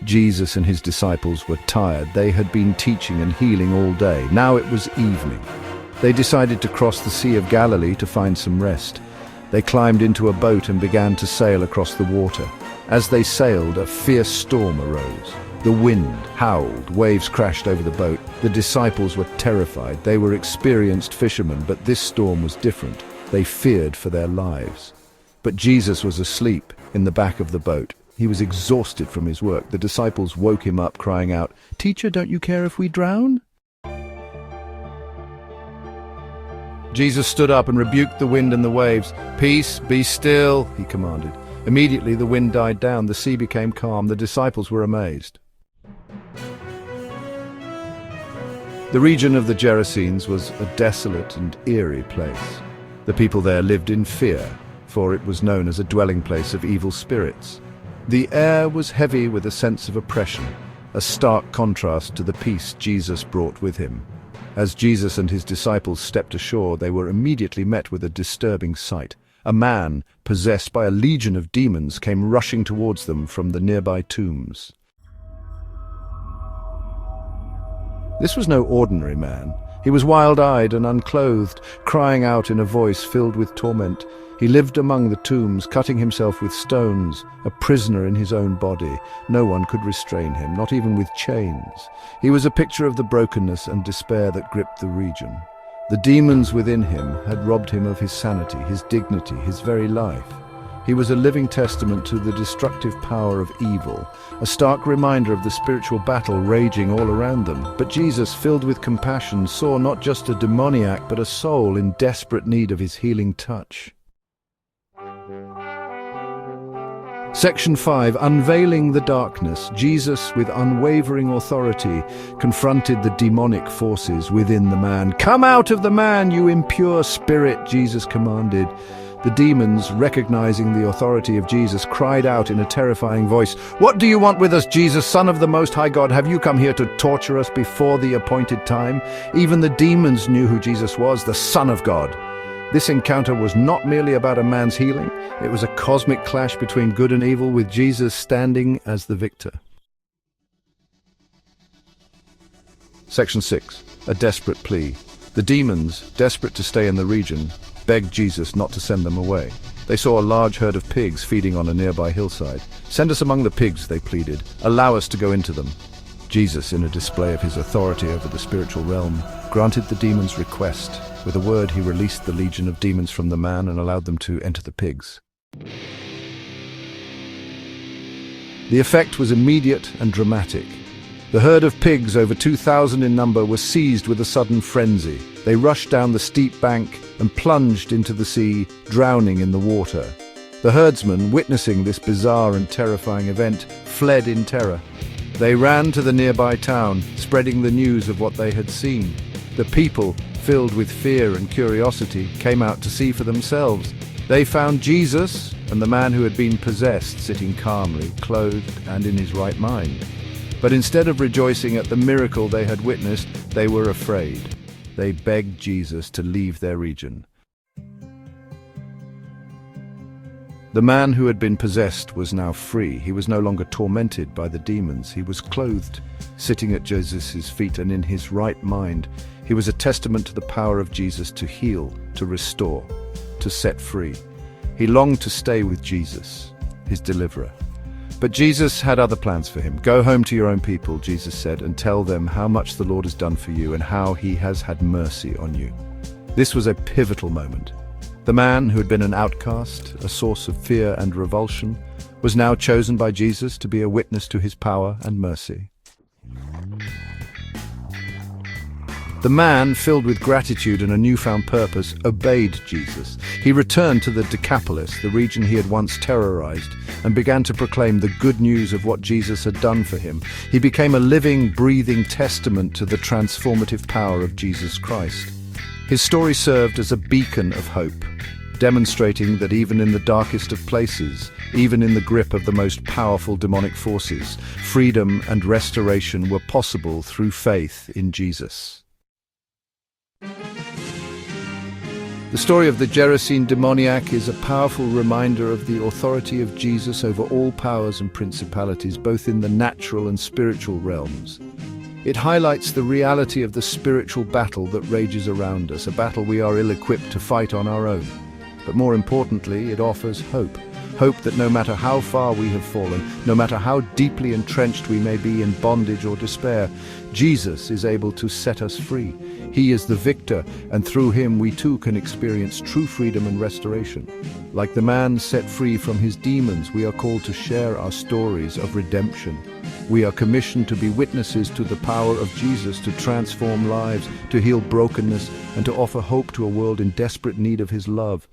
Jesus and his disciples were tired. They had been teaching and healing all day. Now it was evening. They decided to cross the Sea of Galilee to find some rest. They climbed into a boat and began to sail across the water. As they sailed, a fierce storm arose. The wind howled, waves crashed over the boat. The disciples were terrified. They were experienced fishermen, but this storm was different. They feared for their lives. But Jesus was asleep in the back of the boat. He was exhausted from his work. The disciples woke him up, crying out, "Teacher, don't you care if we drown?" Jesus stood up and rebuked the wind and the waves. "Peace, be still," he commanded. Immediately the wind died down. The sea became calm. The disciples were amazed. The region of the Gerasenes was a desolate and eerie place. The people there lived in fear, for it was known as a dwelling place of evil spirits. The air was heavy with a sense of oppression, a stark contrast to the peace Jesus brought with him. As Jesus and his disciples stepped ashore, they were immediately met with a disturbing sight. A man, possessed by a legion of demons, came rushing towards them from the nearby tombs. This was no ordinary man. He was wild-eyed and unclothed, crying out in a voice filled with torment. He lived among the tombs, cutting himself with stones, a prisoner in his own body. No one could restrain him, not even with chains. He was a picture of the brokenness and despair that gripped the region. The demons within him had robbed him of his sanity, his dignity, his very life. He was a living testament to the destructive power of evil, a stark reminder of the spiritual battle raging all around them. But Jesus, filled with compassion, saw not just a demoniac, but a soul in desperate need of his healing touch. Section 5. Unveiling the darkness. Jesus, with unwavering authority, confronted the demonic forces within the man. "Come out of the man, you impure spirit," Jesus commanded. The demons, recognizing the authority of Jesus, cried out in a terrifying voice, "What do you want with us, Jesus, Son of the Most High God? Have you come here to torture us before the appointed time?" Even the demons knew who Jesus was, the Son of God. This encounter was not merely about a man's healing. It was a cosmic clash between good and evil, with Jesus standing as the victor. Section 6. A desperate plea. The demons, desperate to stay in the region, begged Jesus not to send them away. They saw a large herd of pigs feeding on a nearby hillside. "Send us among the pigs," they pleaded. "Allow us to go into them." Jesus, in a display of his authority over the spiritual realm, granted the demons' request. With a word, he released the legion of demons from the man and allowed them to enter the pigs. The effect was immediate and dramatic. The herd of pigs, over 2,000 in number, were seized with a sudden frenzy. They rushed down the steep bank and plunged into the sea, drowning in the water. The herdsmen, witnessing this bizarre and terrifying event, fled in terror. They ran to the nearby town, spreading the news of what they had seen. The people, filled with fear and curiosity, came out to see for themselves. They found Jesus and the man who had been possessed sitting calmly, clothed and in his right mind. But instead of rejoicing at the miracle they had witnessed, they were afraid. They begged Jesus to leave their region. The man who had been possessed was now free. He was no longer tormented by the demons. He was clothed, sitting at Jesus' feet and in his right mind. He was a testament to the power of Jesus to heal, to restore, to set free. He longed to stay with Jesus, his deliverer. But Jesus had other plans for him. "Go home to your own people," Jesus said, "and tell them how much the Lord has done for you and how he has had mercy on you." This was a pivotal moment. The man who had been an outcast, a source of fear and revulsion, was now chosen by Jesus to be a witness to his power and mercy. The man, filled with gratitude and a newfound purpose, obeyed Jesus. He returned to the Decapolis, the region he had once terrorized, and began to proclaim the good news of what Jesus had done for him. He became a living, breathing testament to the transformative power of Jesus Christ. His story served as a beacon of hope, demonstrating that even in the darkest of places, even in the grip of the most powerful demonic forces, freedom and restoration were possible through faith in Jesus. The The story of the Gerasene demoniac is a powerful reminder of the authority of Jesus over all powers and principalities, both in the natural and spiritual realms. It highlights the reality of the spiritual battle that rages around us, a battle we are ill-equipped to fight on our own. But more importantly, it offers hope. Hope that no matter how far we have fallen, no matter how deeply entrenched we may be in bondage or despair, Jesus is able to set us free. He is the victor, and through him we too can experience true freedom and restoration. Like the man set free from his demons, we are called to share our stories of redemption. We are commissioned to be witnesses to the power of Jesus to transform lives, to heal brokenness, and to offer hope to a world in desperate need of his love.